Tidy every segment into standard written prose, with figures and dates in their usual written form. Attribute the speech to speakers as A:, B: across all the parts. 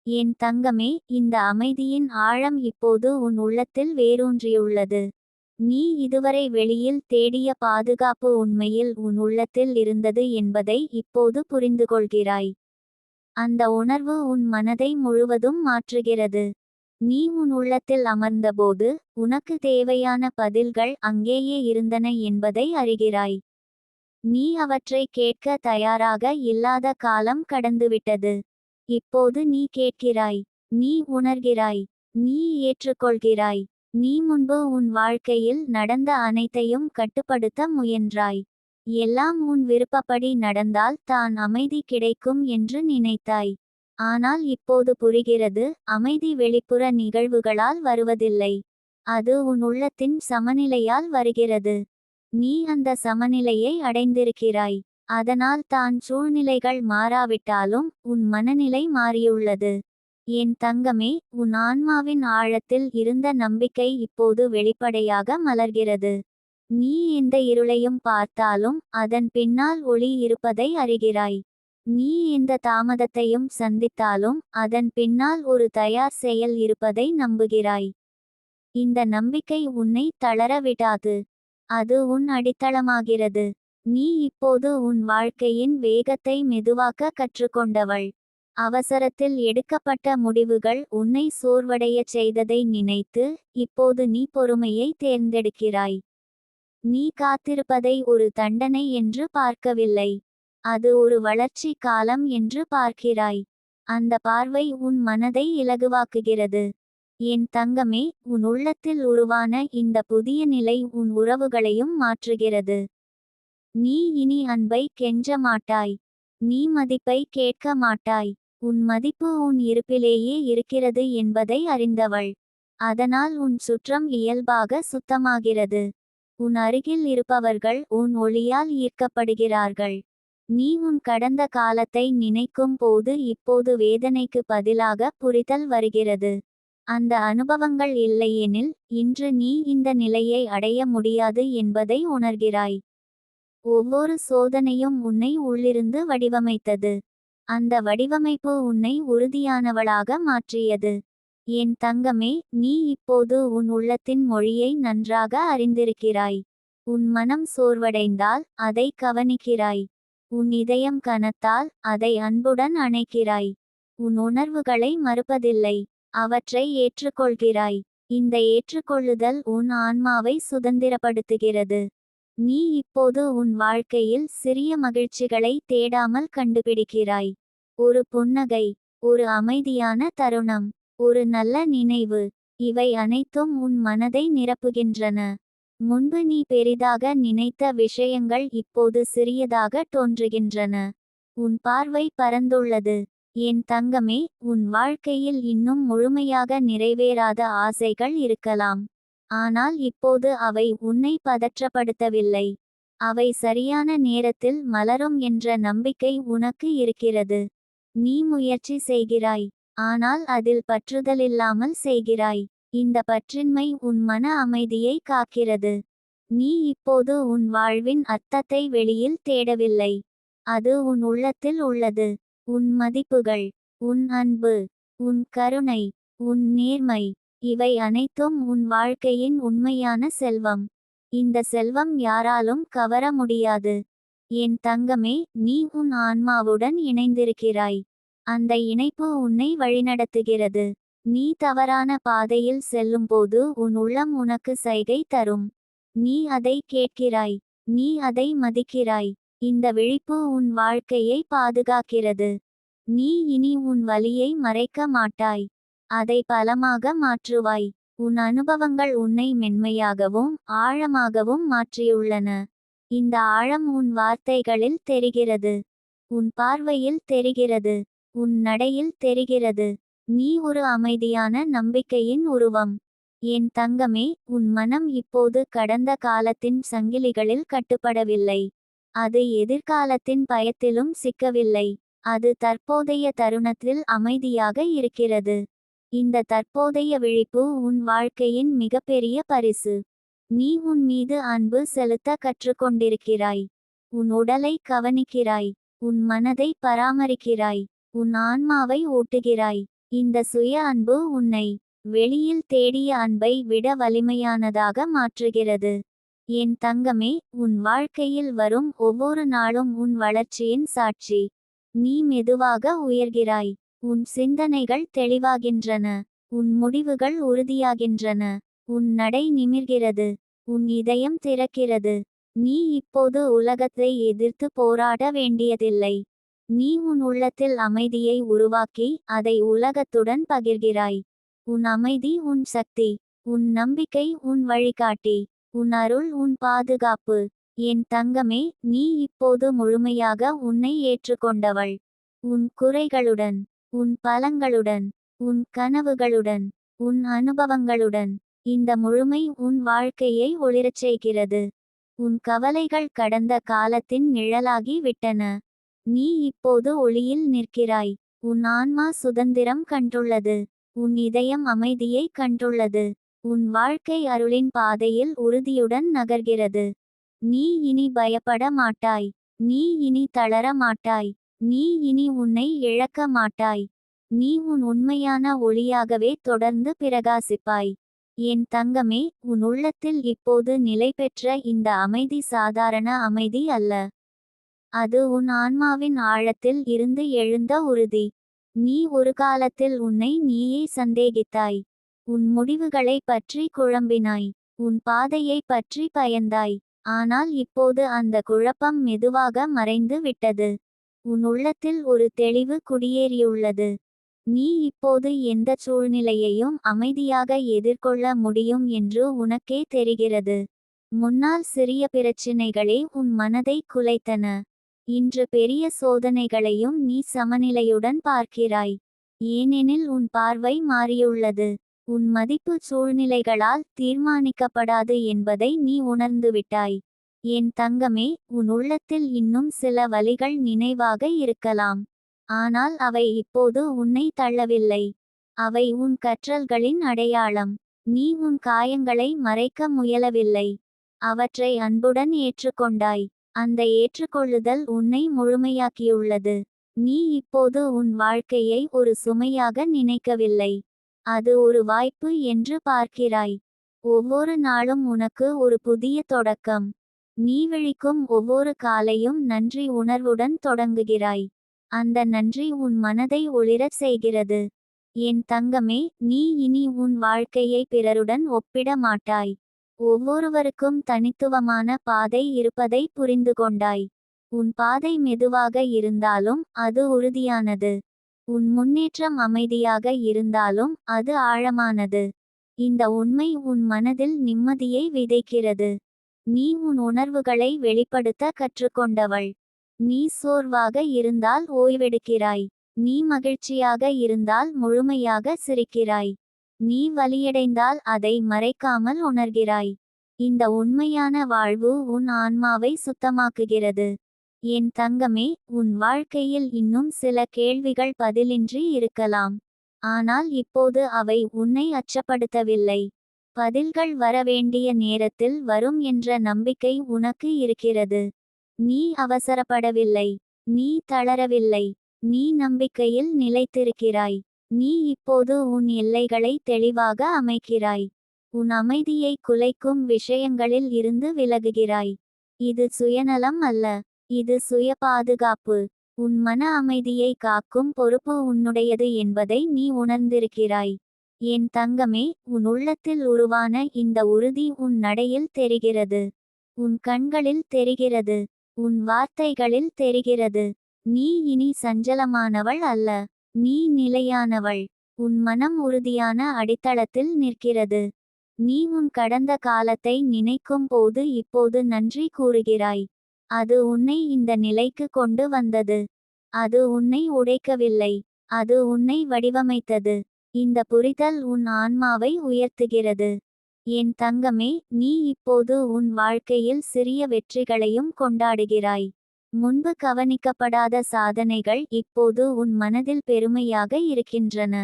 A: என் தங்கமே, இந்த அமைதியின் ஆழம் இப்போது உன் உள்ளத்தில் வேரூன்றியுள்ளது. நீ இதுவரை வெளியில் தேடிய பாதுகாப்பு உண்மையில் உன் உள்ளத்தில் இருந்தது என்பதை இப்போது புரிந்துகொள்கிறாய். அந்த உணர்வு உன் மனதை முழுவதும் மாற்றுகிறது. நீ உன் உள்ளத்தில் அமர்ந்தபோது உனக்கு தேவையான பதில்கள் அங்கேயே இருந்தன என்பதை அறிகிறாய். நீ அவற்றை கேட்க தயாராக இல்லாத காலம் கடந்துவிட்டது. இப்போது நீ கேட்கிறாய். நீ உணர்கிறாய். நீ ஏற்றுக்கொள்கிறாய். நீ முன்பு உன் வாழ்க்கையில் நடந்த அனைத்தையும் கட்டுப்படுத்த முயன்றாய். எல்லாம் உன் விருப்பப்படி நடந்தால் தான் அமைதி கிடைக்கும் என்று நினைத்தாய். ஆனால் இப்போது புரிகிறது, அமைதி வெளிப்புற நிகழ்வுகளால் வருவதில்லை. அது உன் உள்ளத்தின் சமநிலையால் வருகிறது. நீ அந்த சமநிலையை அடைந்திருக்கிறாய். அதனால் தான் சூழ்நிலைகள் மாறாவிட்டாலும் உன் மனநிலை மாறியுள்ளது. என் தங்கமே, உன் ஆன்மாவின் ஆழத்தில் இருந்த நம்பிக்கை இப்போது வெளிப்படையாக மலர்கிறது. நீ எந்த இருளையும் பார்த்தாலும் அதன் பின்னால் ஒளி இருப்பதை அறிகிறாய். நீ எந்த தாமதத்தையும் சந்தித்தாலும் அதன் பின்னால் ஒரு தயார் செயல் இருப்பதை நம்புகிறாய். இந்த நம்பிக்கை உன்னை தளர விடாது. அது உன் அடித்தளமாகிறது. நீ இப்போது உன் வாழ்க்கையின் வேகத்தை மெதுவாக்க கற்றுக்கொண்டவள். அவசரத்தில் எடுக்கப்பட்ட முடிவுகள் உன்னை சோர்வடையச் செய்ததை நினைத்து இப்போது நீ பொறுமையை தேர்ந்தெடுக்கிறாய். நீ காத்திருப்பதை ஒரு தண்டனை என்று பார்க்கவில்லை. அது ஒரு வளர்ச்சி காலம் என்று பார்க்கிறாய். அந்த பார்வை உன் மனதை இலகுவாக்குகிறது. என் தங்கமே, உன் உள்ளத்தில் உருவான இந்த புதிய நிலை உன் உறவுகளையும் மாற்றுகிறது. நீ இனி அன்பை கெஞ்ச மாட்டாய். நீ மதிப்பை கேட்க மாட்டாய். உன் மதிப்பு உன் இருப்பிலேயே இருக்கிறது என்பதை அறிந்தவள். அதனால் உன் சுற்றம் இயல்பாக சுத்தமாகிறது. உன் அருகில் இருப்பவர்கள் உன் ஒளியால் ஈர்க்கப்படுகிறார்கள். நீ உன் கடந்த காலத்தை நினைக்கும் போது இப்போது வேதனைக்கு பதிலாக புரிதல் வருகிறது. அந்த அனுபவங்கள் இல்லையெனில் இன்று நீ இந்த நிலையை அடைய முடியாது என்பதை உணர்கிறாய். ஒவ்வொரு சோதனையும் உன்னை உள்ளிருந்து வடிவமைத்தது. அந்த வடிவமைப்பு உன்னை உறுதியானவளாக மாற்றியது. என் தங்கமே, நீ இப்போது உன் உள்ளத்தின் மொழியை நன்றாக அறிந்திருக்கிறாய். உன் மனம் சோர்வடைந்தால் அதை கவனிக்கிறாய். உன் இதயம் கனத்தால் அதை அன்புடன் அணைக்கிறாய். உன் உணர்வுகளை மறுப்பதில்லை. அவற்றை ஏற்றுக்கொள்கிறாய். இந்த ஏற்றுக்கொள்ளுதல் உன் ஆன்மாவை சுதந்திரப்படுத்துகிறது. நீ இப்போது உன் வாழ்க்கையில் சிறிய மகிழ்ச்சிகளை தேடாமல் கண்டுபிடிக்கிறாய். ஒரு புன்னகை, ஒரு அமைதியான தருணம், ஒரு நல்ல நினைவு, இவை அனைத்தும் உன் மனதை நிரப்புகின்றன. முன்பு நீ பெரிதாக நினைத்த விஷயங்கள் இப்போது சிறியதாக தோன்றுகின்றன. உன் பார்வை பரந்துள்ளது. என் தங்கமே, உன் வாழ்க்கையில் இன்னும் முழுமையாக நிறைவேறாத ஆசைகள் இருக்கலாம். ஆனால் இப்போது அவை உன்னை பதற்றப்படுத்தவில்லை. அவை சரியான நேரத்தில் மலரும் என்ற நம்பிக்கை உனக்கு இருக்கிறது. நீ முயற்சி செய்கிறாய். ஆனால் அதில் பற்றுதலில்லாமல் செய்கிறாய். இந்த பற்றின்மை உன் மன அமைதியை காக்கிறது. நீ இப்போது உன் வாழ்வின் அர்த்தத்தை வெளியில் தேடவில்லை. அது உன் உள்ளத்தில் உள்ளது. உன் மதிப்புகள், உன் அன்பு, உன் கருணை, உன் நேர்மை, இவை அனைத்தும் உன் வாழ்க்கையின் உண்மையான செல்வம். இந்த செல்வம் யாராலும் கவர முடியாது. என் தங்கமே, நீ உன் ஆன்மாவுடன் இணைந்திருக்கிறாய். அந்த இணைப்பு உன்னை வழிநடத்துகிறது. நீ தவறான பாதையில் செல்லும்போது உன் உள்ளம் உனக்கு சைகை தரும். நீ அதை கேட்கிறாய். நீ அதை மதிக்கிறாய். இந்த விழிப்பு உன் வாழ்க்கையை பாதுகாக்கிறது. நீ இனி உன் வலியை மறைக்க மாட்டாய். அதை பலமாக மாற்றுவாய். உன் அனுபவங்கள் உன்னை மென்மையாகவும் ஆழமாகவும் மாற்றியுள்ளன. இந்த ஆழம் உன் வார்த்தைகளில் தெரிகிறது. உன் பார்வையில் தெரிகிறது. உன் நடையில் தெரிகிறது. நீ ஒரு அமைதியான நம்பிக்கையின் உருவம். என் தங்கமே, உன் மனம் இப்போது கடந்த காலத்தின் சங்கிலிகளில் கட்டுப்படவில்லை. அது எதிர்காலத்தின் பயத்திலும் சிக்கவில்லை. அது தற்போதைய தருணத்தில் அமைதியாக இருக்கிறது. இந்த தற்போதைய விழிப்பு உன் வாழ்க்கையின் மிகப்பெரிய பரிசு. நீ உன் மீது அன்பு செலுத்த கற்றுக்கொண்டிருக்கிறாய். உன் உடலை கவனிக்கிறாய். உன் மனதை பராமரிக்கிறாய். உன் ஆன்மாவை ஊட்டுகிறாய். இந்த சுய அன்பு உன்னை வெளியில் தேடிய அன்பை விட வலிமையானதாக மாற்றுகிறது. என் தங்கமே, உன் வாழ்க்கையில் வரும் ஒவ்வொரு நாளும் உன் வளர்ச்சியின் சாட்சி. நீ மெதுவாக உயர்கிறாய். உன் சிந்தனைகள் தெளிவாகின்றன. உன் முடிவுகள் உறுதியாகின்றன. உன் நடை நிமிர்கிறது. உன் இதயம் திறக்கிறது. நீ இப்போது உலகத்தை எதிர்த்து போராட வேண்டியதில்லை. நீ உன் உள்ளத்தில் அமைதியை உருவாக்கி அதை உலகத்துடன் பகிர்கிறாய். உன் அமைதி உன் சக்தி. உன் நம்பிக்கை உன் வழிகாட்டி. உன் அருள் உன் பாதுகாப்பு. என் தங்கமே, நீ இப்போது முழுமையாக உன்னை ஏற்றுக்கொண்டவள். உன் குறைகளுடன், உன் பலங்களுடன், உன் கனவுகளுடன், உன் அனுபவங்களுடன். இந்த முழுமை உன் வாழ்க்கையை ஒளிரச் செய்கிறது. உன் கவலைகள் கடந்த காலத்தின் நிழலாகி விட்டன. நீ இப்போது ஒளியில் நிற்கிறாய். உன் ஆன்மா சுதந்திரம் கண்டுள்ளது. உன் இதயம் அமைதியை கண்டுள்ளது. உன் வாழ்க்கை அருளின் பாதையில் உறுதியுடன் நகர்கிறது. நீ இனி பயப்பட மாட்டாய். நீ இனி தளர மாட்டாய். நீ இனி உன்னை இழக்க மாட்டாய். நீ உன் உண்மையான ஒளியாகவே தொடர்ந்து பிரகாசிப்பாய். என் தங்கமே, உன் உள்ளத்தில் இப்போது நிலை பெற்ற இந்த அமைதி சாதாரண அமைதி அல்ல. அது உன் ஆன்மாவின் ஆழத்தில் இருந்து எழுந்த உறுதி. நீ ஒரு காலத்தில் உன்னை நீயே சந்தேகித்தாய். உன் முடிவுகளை பற்றி குழம்பினாய். உன் பாதையை பற்றி பயந்தாய். ஆனால் இப்போது அந்த குழப்பம் மெதுவாக மறைந்து விட்டது. உன் உள்ளத்தில் ஒரு தெளிவு குடியேறியுள்ளது. நீ இப்போது எந்த சூழ்நிலையையும் அமைதியாக எதிர்கொள்ள முடியும் என்று உனக்கே தெரிகிறது. முன்னால் சிறிய பிரச்சினைகளே உன் மனதை குலைத்தன. இன்று பெரிய சோதனைகளையும் நீ சமநிலையுடன் பார்க்கிறாய். ஏனெனில் உன் பார்வை மாறியுள்ளது. உன் மதிப்பு சூழ்நிலைகளால் தீர்மானிக்கப்படாது என்பதை நீ உணர்ந்துவிட்டாய். என் தங்கமே, உன் உள்ளத்தில் இன்னும் சில வலிகள் நினைவாக இருக்கலாம். ஆனால் அவை இப்போது உன்னை தள்ளவில்லை. அவை உன் கற்றல்களின் அடையாளம். நீ உன் காயங்களை மறைக்க முயலவில்லை. அவற்றை அன்புடன் ஏற்றுக்கொண்டாய். அந்த ஏற்றுக்கொள்ளுதல் உன்னை முழுமையாக்கியுள்ளது. நீ இப்போது உன் வாழ்க்கையை ஒரு சுமையாக நினைக்கவில்லை. அது ஒரு வாய்ப்பு என்று பார்க்கிறாய். ஒவ்வொரு நாளும் உனக்கு ஒரு புதிய தொடக்கம். நீ விழிக்கும் ஒவ்வொரு காலையும் நன்றி உணர்வுடன் தொடங்குகிறாய். அந்த நன்றி உன் மனதை ஒளிரச் செய்கிறது. என் தங்கமே, நீ இனி உன் வாழ்க்கையை பிறருடன் ஒப்பிட மாட்டாய். ஒவ்வொருவருக்கும் தனித்துவமான பாதை இருப்பதை புரிந்து கொண்டாய். உன் பாதை மெதுவாக இருந்தாலும் அது உறுதியானது. உன் முன்னேற்றம் அமைதியாக இருந்தாலும் அது ஆழமானது. இந்த உண்மை உன் மனதில் நிம்மதியை விதைக்கிறது. நீ உன் உணர்வுகளை வெளிப்படுத்த கற்றுக்கொண்டவள். நீ சோர்வாக இருந்தால் ஓய்வெடுக்கிறாய். நீ மகிழ்ச்சியாக இருந்தால் முழுமையாக சிரிக்கிறாய். நீ வலியடைந்தால் அதை மறைக்காமல் உணர்கிறாய். இந்த உண்மையான வாழ்வு உன் ஆன்மாவை சுத்தமாக்குகிறது. என் தங்கமே, உன் வாழ்க்கையில் இன்னும் சில கேள்விகள் பதிலின்றி இருக்கலாம். ஆனால் இப்போது அவை உன்னை அச்சப்படுத்தவில்லை. பதில்கள் வரவேண்டிய நேரத்தில் வரும் என்ற நம்பிக்கை உனக்கு இருக்கிறது. நீ அவசரப்படவில்லை. நீ தளரவில்லை. நீ நம்பிக்கையில் நிலைத்திருக்கிறாய். நீ இப்போது உன் எல்லைகளை தெளிவாக அமைக்கிறாய். உன் அமைதியை குலைக்கும் விஷயங்களில் இருந்து விலகுகிறாய். இது சுயநலம் அல்ல. இது சுய பாதுகாப்பு. உன் மன அமைதியை காக்கும் பொறுப்பு உன்னுடையது என்பதை நீ உணர்ந்திருக்கிறாய். என் தங்கமே, உன் உள்ளத்தில் உருவான இந்த உறுதி உன் நடையில் தெரிகிறது. உன் கண்களில் தெரிகிறது. உன் வார்த்தைகளில் தெரிகிறது. நீ இனி சஞ்சலமானவள் அல்ல. நீ நிலையானவள். உன் மனம் உறுதியான அடித்தளத்தில் நிற்கிறது. நீ உன் கடந்த காலத்தை நினைக்கும் போது இப்போது நன்றி கூறுகிறாய். அது உன்னை இந்த நிலைக்கு கொண்டு வந்தது. அது உன்னை உடைக்கவில்லை. அது உன்னை வடிவமைத்தது. இந்த புரிதல் உன் ஆன்மாவை உயர்த்துகிறது. என் தங்கமே, நீ இப்போது உன் வாழ்க்கையில் சிறிய வெற்றிகளையும் கொண்டாடுகிறாய். முன்பு கவனிக்கப்படாத சாதனைகள் இப்போது உன் மனதில் பெருமையாக இருக்கின்றன.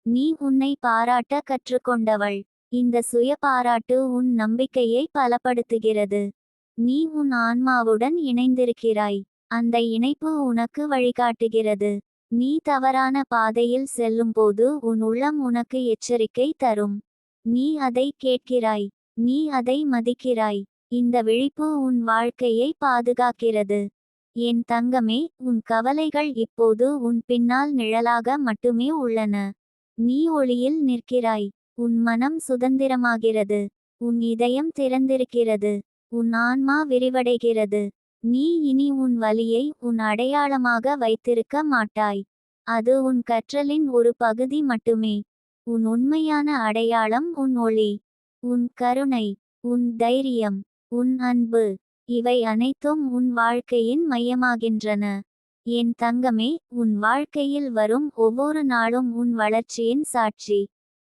A: நீ உன்னை பாராட்ட கற்றுக்கொண்டவள். இந்த சுய பாராட்டு உன் நம்பிக்கையை பலப்படுத்துகிறது. நீ உன் ஆன்மாவுடன் இணைந்திருக்கிறாய். அந்த இணைப்பு உனக்கு வழிகாட்டுகிறது. நீ தவறான பாதையில் செல்லும்போது உன் உள்ளம் உனக்கு எச்சரிக்கை தரும். நீ அதை கேட்கிறாய். நீ அதை மதிக்கிறாய். இந்த விழிப்பு உன் வாழ்க்கையை பாதுகாக்கிறது. என் தங்கமே, உன் கவலைகள் இப்போது உன் பின்னால் நிழலாக மட்டுமே உள்ளன. நீ ஒளியில் நிற்கிறாய். உன் மனம் சுதந்திரமாகிறது. உன் இதயம் திறந்திருக்கிறது. உன் ஆன்மா விரிவடைகிறது. நீ இனி உன் வலியை உன் அடையாளமாக வைத்திருக்க மாட்டாய். அது உன் கற்றலின் ஒரு பகுதி மட்டுமே. உன் உண்மையான அடையாளம் உன் ஒளி, உன் கருணை, உன் தைரியம், உன் அன்பு. இவை அனைத்தும் உன் வாழ்க்கையின் மையமாகின்றன. என் தங்கமே, உன் வாழ்க்கையில் வரும் ஒவ்வொரு நாளும் உன் வளர்ச்சியின் சாட்சி.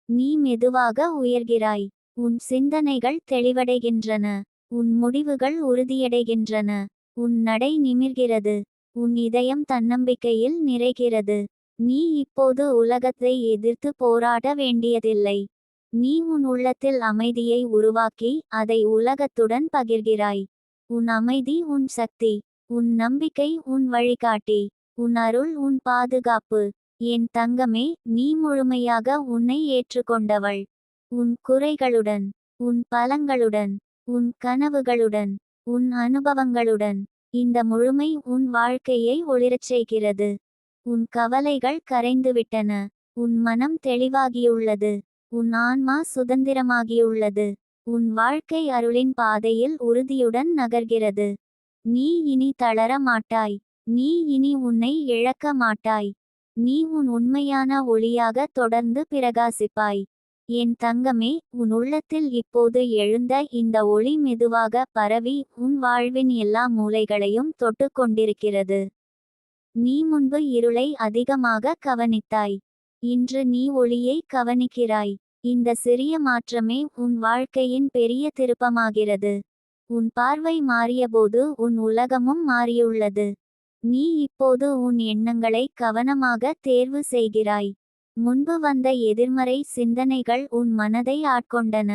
A: நீ மெதுவாக உயர்கிறாய். உன் சிந்தனைகள் தெளிவடைகின்றன. உன் முடிவுகள் உறுதியடைகின்றன. உன் நடை நிமிர்கிறது. உன் இதயம் தன்னம்பிக்கையில் நிறைகிறது. நீ இப்போது உலகத்தை எதிர்த்து போராட வேண்டியதில்லை. நீ உன் உள்ளத்தில் அமைதியை உருவாக்கி அதை உலகத்துடன் பகிர்கிறாய். உன் அமைதி உன் சக்தி. உன் நம்பிக்கை உன் வழிகாட்டி. உன் அருள் உன் பாதுகாப்பு. என் தங்கமே, நீ முழுமையாக உன்னை ஏற்றுக்கொண்டவள். உன் குறைகளுடன், உன் பலங்களுடன், உன் கனவுகளுடன், உன் அனுபவங்களுடன். இந்த முழுமை உன் வாழ்க்கையை ஒளிரச் செய்கிறது. உன் கவலைகள் கரைந்துவிட்டன. உன் மனம் தெளிவாகியுள்ளது. உன் ஆன்மா சுதந்திரமாகியுள்ளது. உன் வாழ்க்கை அருளின் பாதையில் உறுதியுடன் நகர்கிறது. நீ இனி தளர மாட்டாய். நீ இனி உன்னை இழக்க மாட்டாய். நீ உன் உண்மையான ஒளியாக தொடர்ந்து பிரகாசிப்பாய். என் தங்கமே, உன் உள்ளத்தில் இப்போது எழுந்த இந்த ஒளி மெதுவாக பரவி உன் வாழ்வின் எல்லா மூலைகளையும் தொட்டு கொண்டிருக்கிறது. நீ முன்பு இருளை அதிகமாக கவனித்தாய். இன்று நீ ஒளியை கவனிக்கிறாய். இந்த சிறிய மாற்றமே உன் வாழ்க்கையின் பெரிய திருப்பமாகிறது. உன் பார்வை மாறியபோது உன் உலகமும் மாறியுள்ளது. நீ இப்போது உன் எண்ணங்களை கவனமாக தேர்வு செய்கிறாய். முன்பு வந்த எதிர்மறை சிந்தனைகள் உன் மனதை ஆட்கொண்டன.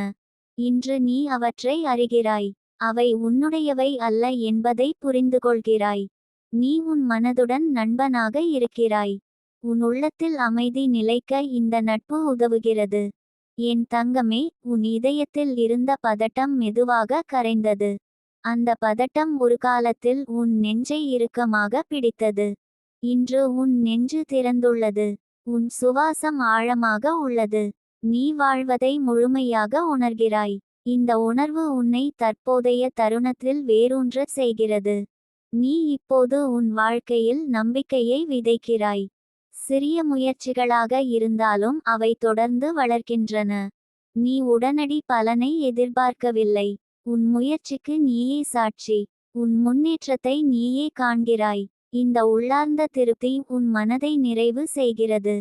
A: இன்று நீ அவற்றை அறிகிறாய். அவை உன்னுடையவை அல்ல என்பதை புரிந்துகொள்கிறாய். நீ உன் மனதுடன் நண்பனாக இருக்கிறாய். உன் உள்ளத்தில் அமைதி நிலைக்க இந்த நட்பு உதவுகிறது. என் தங்கமே, உன் இதயத்தில் இருந்த பதட்டம் மெதுவாக கரைந்தது. அந்த பதட்டம் ஒரு காலத்தில் உன் நெஞ்சை இறுக்கமாக பிடித்தது. இன்று உன் நெஞ்சு திறந்துள்ளது. உன் சுவாசம் ஆழமாக உள்ளது. நீ வாழ்வதை முழுமையாக உணர்கிறாய். இந்த உணர்வு உன்னை தற்போதைய தருணத்தில் வேரூன்ற செய்கிறது. நீ இப்போது உன் வாழ்க்கையில் நம்பிக்கையை விதைக்கிறாய். சிறிய முயற்சிகளாக இருந்தாலும் அவை தொடர்ந்து வளர்க்கின்றன. நீ உடனடி பலனை எதிர்பார்க்கவில்லை. உன் முயற்சிக்கு நீயே சாட்சி. உன் முன்னேற்றத்தை நீயே காண்கிறாய். இந்த உள்ளார்ந்த திருப்தி உன் மனதை நிறைவு செய்கிறது.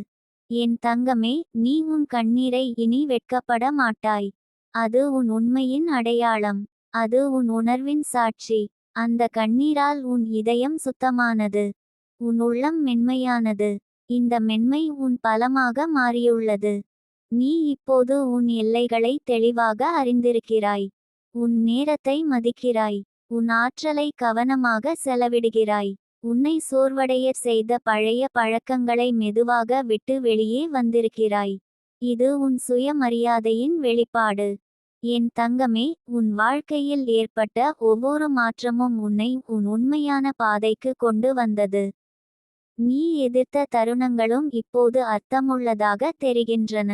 A: என் தங்கமே, நீ உன் கண்ணீரை இனி வெட்கப்பட மாட்டாய். அது உன் உண்மையின் அடையாளம். அது உன் உணர்வின் சாட்சி. அந்த கண்ணீரால் உன் இதயம் சுத்தமானது. உன் உள்ளம் மென்மையானது. இந்த மென்மை உன் பலமாக மாறியுள்ளது. நீ இப்போது உன் எல்லைகளை தெளிவாக அறிந்திருக்கிறாய். உன் நேரத்தை மதிக்கிறாய். உன் ஆற்றலை கவனமாக செலவிடுகிறாய். உன்னை சோர்வடைய செய்த பழைய பழக்கங்களை மெதுவாக விட்டு வெளியே வந்திருக்கிறாய். இது உன் சுயமரியாதையின் வெளிப்பாடு. என் தங்கமே, உன் வாழ்க்கையில் ஏற்பட்ட ஒவ்வொரு மாற்றமும் உன்னை உன் உண்மையான பாதைக்கு கொண்டு வந்தது. நீ எதிர்த்த தருணங்களும் இப்போது அர்த்தமுள்ளதாக தெரிகின்றன.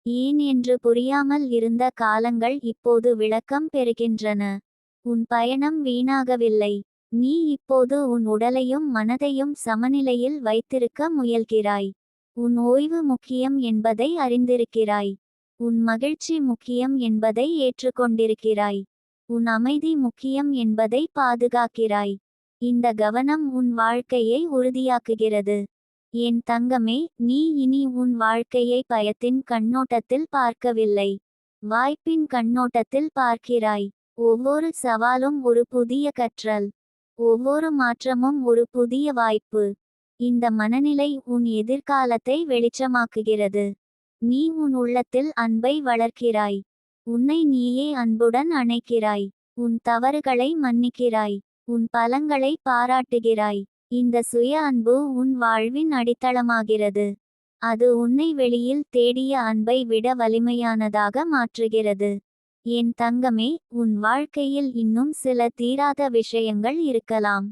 A: ஏன் என்று புரியாமல் இருந்த காலங்கள் இப்போது விளக்கம் பெறுகின்றன. உன் பயணம் வீணாகவில்லை. நீ இப்போது உன் உடலையும் மனதையும் சமநிலையில் வைத்திருக்க முயல்கிறாய். உன் ஓய்வு முக்கியம் என்பதை அறிந்திருக்கிறாய். உன் மகிழ்ச்சி முக்கியம் என்பதை ஏற்றுக்கொண்டிருக்கிறாய். உன் அமைதி முக்கியம் என்பதை பாதுகாக்கிறாய். இந்த கவனம் உன் வாழ்க்கையை உறுதியாக்குகிறது. என் தங்கமே, நீ இனி உன் வாழ்க்கையை பயத்தின் கண்ணோட்டத்தில் பார்க்கவில்லை. வாய்ப்பின் கண்ணோட்டத்தில் பார்க்கிறாய். ஒவ்வொரு சவாலும் ஒரு புதிய கற்றல். ஒவ்வொரு மாற்றமும் ஒரு புதிய வாய்ப்பு. இந்த மனநிலை உன் எதிர்காலத்தை வெளிச்சமாக்குகிறது. நீ உன் உள்ளத்தில் அன்பை வளர்க்கிறாய். உன்னை நீயே அன்புடன் அணைக்கிறாய். உன் தவறுகளை மன்னிக்கிறாய். உன் பலங்களை பாராட்டுகிறாய். இந்த சுய அன்பு உன் வாழ்வின் அடித்தளமாகிறது. அது உன்னை வெளியில் தேடிய அன்பை விட வலிமையானதாக மாற்றுகிறது. என் தங்கமே, உன் வாழ்க்கையில் இன்னும் சில தீராத விஷயங்கள் இருக்கலாம்.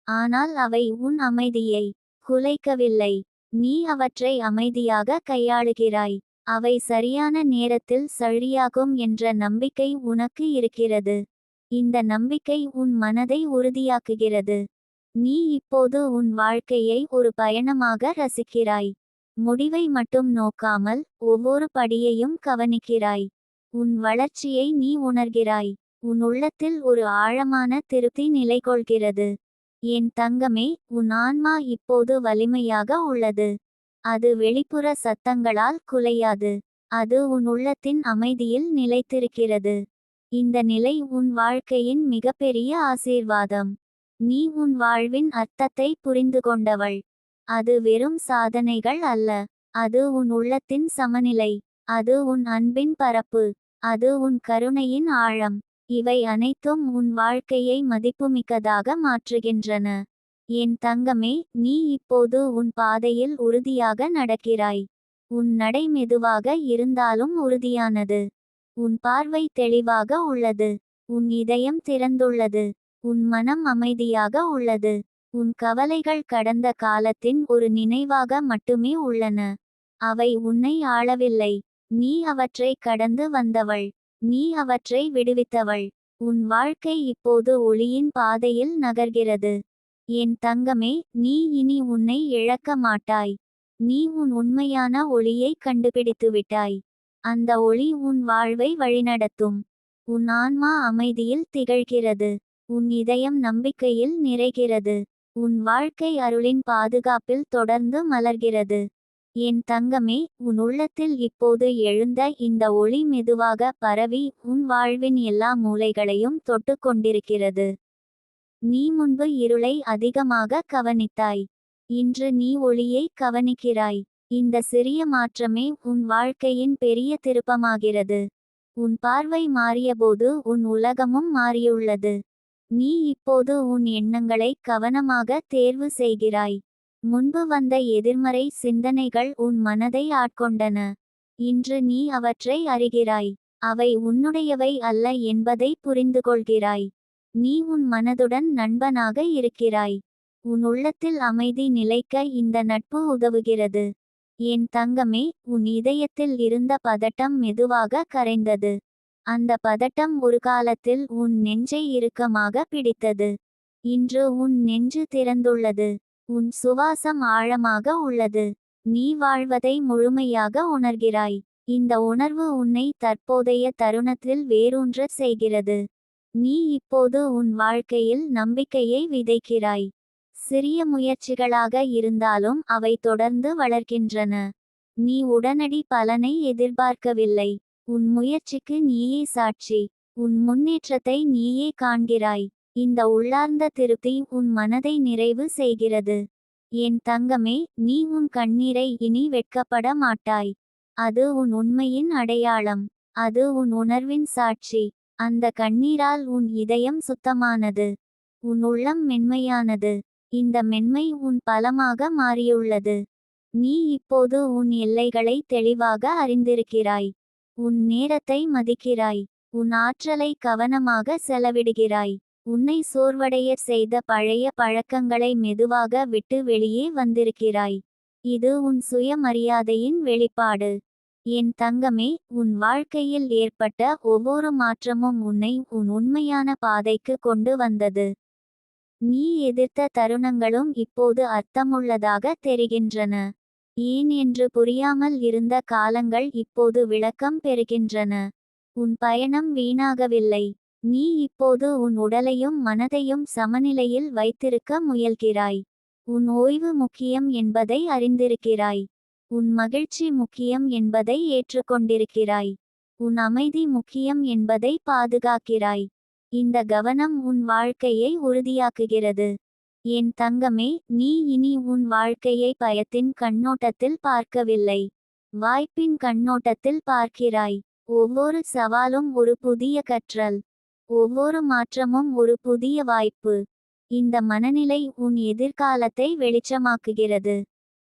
A: ஆனால் அவை உன் அமைதியை குலைக்கவில்லை. நீ அவற்றை அமைதியாக கையாளுகிறாய். அவை சரியான நேரத்தில் சரியாகும் என்ற நம்பிக்கை உனக்கு இருக்கிறது. இந்த நம்பிக்கை உன் மனதை உறுதியாக்குகிறது. நீ இப்போது உன் வாழ்க்கையை ஒரு பயணமாக ரசிக்கிறாய். முடிவை மட்டும் நோக்காமல் ஒவ்வொரு படியையும் கவனிக்கிறாய். உன் வளர்ச்சியை நீ உணர்கிறாய். உன் உள்ளத்தில் ஒரு ஆழமான திருப்தி நிலைகொள்கிறது. என் தங்கமே, உன் ஆன்மா இப்போது வலிமையாக உள்ளது. அது வெளிப்புற சத்தங்களால் குலையாது. அது உன் உள்ளத்தின் அமைதியில் நிலைத்திருக்கிறது. இந்த நிலை உன் வாழ்க்கையின் மிகப்பெரிய ஆசீர்வாதம். நீ உன் வாழ்வின் அர்த்தத்தை புரிந்து கொண்டவள். அது வெறும் சாதனைகள் அல்ல. அது உன் உள்ளத்தின் சமநிலை. அது உன் அன்பின் பரப்பு. அது உன் கருணையின் ஆழம். இவை அனைத்தும் உன் வாழ்க்கையை மதிப்புமிக்கதாக மாற்றுகின்றன. என் தங்கமே, நீ இப்போது உன் பாதையில் உறுதியாக நடக்கிறாய். உன் நடை மெதுவாக இருந்தாலும் உறுதியானது. உன் பார்வை தெளிவாக உள்ளது. உன் இதயம் திறந்துள்ளது. உன் மனம் அமைதியாக உள்ளது. உன் கவலைகள் கடந்த காலத்தின் ஒரு நினைவாக மட்டுமே உள்ளன. அவை உன்னை ஆளவில்லை. நீ அவற்றை கடந்து வந்தவள். நீ அவற்றை விடுவித்தவள். உன் வாழ்க்கை இப்போது ஒளியின் பாதையில் நகர்கிறது. என் தங்கமே, நீ இனி உன்னை இழக்க மாட்டாய். நீ உன் உண்மையான ஒளியை கண்டுபிடித்துவிட்டாய். அந்த ஒளி உன் வாழ்வை வழிநடத்தும். உன் ஆன்மா அமைதியில் திகழ்கிறது. உன் இதயம் நம்பிக்கையில் நிறைகிறது. உன் வாழ்க்கை அருளின் பாதுகாப்பில் தொடர்ந்து மலர்கிறது. என் தங்கமே, உன் உள்ளத்தில் இப்போது எழுந்த இந்த ஒளி மெதுவாக பரவி உன் வாழ்வின் எல்லா மூலைகளையும் தொட்டு கொண்டிருக்கிறது. நீ முன்பு இருளை அதிகமாக கவனித்தாய். இன்று நீ ஒளியை கவனிக்கிறாய். இந்த சிறிய மாற்றமே உன் வாழ்க்கையின் பெரிய திருப்பமாகிறது. உன் பார்வை மாறியபோது உன் உலகமும் மாறியுள்ளது. நீ இப்போது உன் எண்ணங்களை கவனமாக தேர்வு செய்கிறாய். முன்பு வந்த எதிர்மறை சிந்தனைகள் உன் மனதை ஆட்கொண்டன. இன்று நீ அவற்றை அறிகிறாய். அவை உன்னுடையவை அல்ல என்பதை புரிந்துகொள்கிறாய். நீ உன் மனதுடன் நண்பனாக இருக்கிறாய். உன் உள்ளத்தில் அமைதி நிலைக்க இந்த நட்பு உதவுகிறது. என் தங்கமே, உன் இதயத்தில் இருந்த பதட்டம் மெதுவாக கரைந்தது. அந்த பதட்டம் ஒரு காலத்தில் உன் நெஞ்சை இறுக்கமாக பிடித்தது. இன்று உன் நெஞ்சு திறந்துள்ளது. உன் சுவாசம் ஆழமாக உள்ளது. நீ வாழ்வதை முழுமையாக உணர்கிறாய். இந்த உணர்வு உன்னை தற்போதைய தருணத்தில் வேரூன்ற செய்கிறது. நீ இப்போது உன் வாழ்க்கையில் நம்பிக்கையை விதைக்கிறாய். சிறிய முயற்சிகளாக இருந்தாலும் அவை தொடர்ந்து வளர்க்கின்றன. நீ உடனடி பலனை எதிர்பார்க்கவில்லை. உன் முயற்சிக்கு நீயே சாட்சி. உன் முன்னேற்றத்தை நீயே காண்கிறாய். இந்த உள்ளார்ந்த திருப்தி உன் மனதை நிறைவு செய்கிறது. என் தங்கமே, நீ உன் கண்ணீரை இனி வெட்கப்பட மாட்டாய். அது உன் உண்மையின் அடையாளம். அது உன் உணர்வின் சாட்சி. அந்த கண்ணீரால் உன் இதயம் சுத்தமானது. உன் உள்ளம் மென்மையானது. இந்த மென்மை உன் பலமாக மாறியுள்ளது. நீ இப்போது உன் எல்லைகளை தெளிவாக அறிந்திருக்கிறாய். உன் நேரத்தை மதிக்கிறாய். உன் ஆற்றலை கவனமாக செலவிடுகிறாய். உன்னை சோர்வடைய செய்த பழைய பழக்கங்களை மெதுவாக விட்டு வெளியே வந்திருக்கிறாய். இது உன் சுயமரியாதையின் வெளிப்பாடு. என் தங்கமே, உன் வாழ்க்கையில் ஏற்பட்ட ஒவ்வொரு மாற்றமும் உன்னை உன் உண்மையான பாதைக்கு கொண்டு வந்தது. நீ எதிர்த்த தருணங்களும் இப்போது அர்த்தமுள்ளதாக தெரிகின்றன. ஏன் என்று புரியாமல் இருந்த காலங்கள் இப்போது விளக்கம் பெறுகின்றன. உன் பயணம் வீணாகவில்லை. நீ இப்போது உன் உடலையும் மனதையும் சமநிலையில் வைத்திருக்க முயல்கிறாய். உன் ஓய்வு முக்கியம் என்பதை அறிந்திருக்கிறாய். உன் மகிழ்ச்சி முக்கியம் என்பதை ஏற்றுக்கொண்டிருக்கிறாய். உன் அமைதி முக்கியம் என்பதை பாதுகாக்கிறாய். இந்த கவனம் உன் வாழ்க்கையை உறுதியாக்குகிறது. என் தங்கமே, நீ இனி உன் வாழ்க்கையை பயத்தின் கண்ணோட்டத்தில் பார்க்கவில்லை. வாய்ப்பின் கண்ணோட்டத்தில் பார்க்கிறாய். ஒவ்வொரு சவாலும் ஒரு புதிய கற்றல். ஒவ்வொரு மாற்றமும் ஒரு புதிய வாய்ப்பு. இந்த மனநிலை உன் எதிர்காலத்தை வெளிச்சமாக்குகிறது.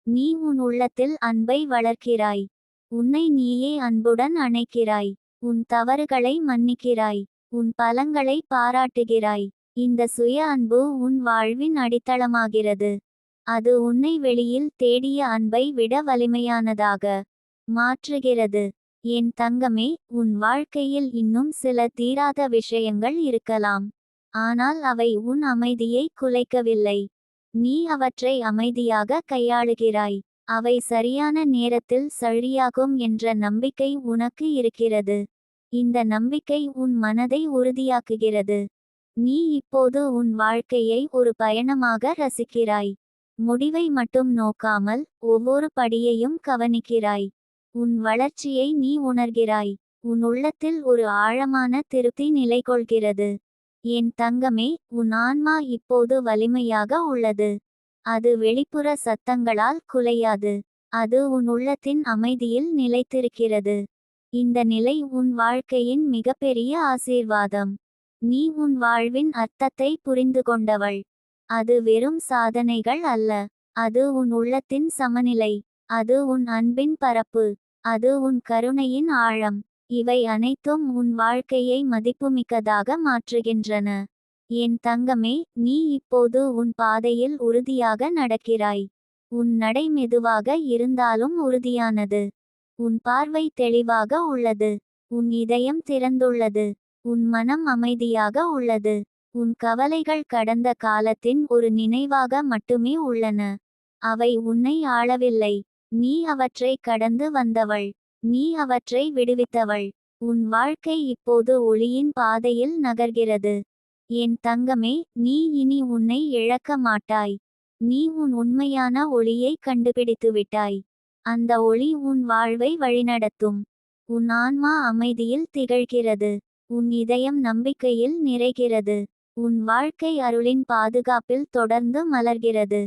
A: நீ உன் உள்ளத்தில் அன்பை வளர்க்கிறாய். உன்னை நீயே அன்புடன் அணைக்கிறாய். உன் தவறுகளை மன்னிக்கிறாய். உன் பலங்களை பாராட்டுகிறாய். இந்த சுய அன்பு உன் வாழ்வின் அடித்தளமாகிறது. அது உன்னை வெளியில் தேடிய அன்பை விட வலிமையானதாக மாற்றுகிறது. என் தங்கமே, உன் வாழ்க்கையில் இன்னும் சில தீராத விஷயங்கள் இருக்கலாம். ஆனால் அவை உன் அமைதியை குலைக்கவில்லை. நீ அவற்றை அமைதியாக கையாளுகிறாய். அவை சரியான நேரத்தில் சரியாகும் என்ற நம்பிக்கை உனக்கு இருக்கிறது. இந்த நம்பிக்கை உன் மனதை உறுதியாக்குகிறது. நீ இப்போது உன் வாழ்க்கையை ஒரு பயணமாக ரசிக்கிறாய். முடிவை மட்டும் நோக்காமல் ஒவ்வொரு படியையும் கவனிக்கிறாய். உன் வளர்ச்சியை நீ உணர்கிறாய். உன் உள்ளத்தில் ஒரு ஆழமான திருப்தி நிலைகொள்கிறது. என் தங்கமே, உன் ஆன்மா இப்போது வலிமையாக உள்ளது. அது வெளிப்புற சத்தங்களால் குலையாது. அது உன் உள்ளத்தின் அமைதியில் நிலைத்திருக்கிறது. இந்த நிலை உன் வாழ்க்கையின் மிகப்பெரிய ஆசீர்வாதம். நீ உன் வாழ்வின் அர்த்தத்தை புரிந்து கொண்டவள். அது வெறும் சாதனைகள் அல்ல. அது உன் உள்ளத்தின் சமநிலை. அது உன் அன்பின் பரப்பு. அது உன் கருணையின் ஆழம். இவை அனைத்தும் உன் வாழ்க்கையை மதிப்புமிக்கதாக மாற்றுகின்றன. என் தங்கமே, நீ இப்போது உன் பாதையில் உறுதியாக நடக்கிறாய். உன் நடை மெதுவாக இருந்தாலும் உறுதியானது. உன் பார்வை தெளிவாக உள்ளது. உன் இதயம் திறந்துள்ளது. உன் மனம் அமைதியாக உள்ளது. உன் கவலைகள் கடந்த காலத்தின் ஒரு நினைவாக மட்டுமே உள்ளன. அவை உன்னை ஆளவில்லை. நீ அவற்றை கடந்து வந்தவள். நீ அவற்றை விடுவித்தவள். உன் வாழ்க்கை இப்போது ஒளியின் பாதையில் நகர்கிறது. என் தங்கமே, நீ இனி உன்னை இழக்க மாட்டாய். நீ உன் உண்மையான ஒளியை கண்டுபிடித்துவிட்டாய். அந்த ஒளி உன் வாழ்வை வழிநடத்தும். உன் ஆன்மா அமைதியில் திகழ்கிறது. உன் இதயம் நம்பிக்கையில் நிறைகிறது. உன் வாழ்க்கை அருளின் பாதுகாப்பில் தொடர்ந்து மலர்கிறது.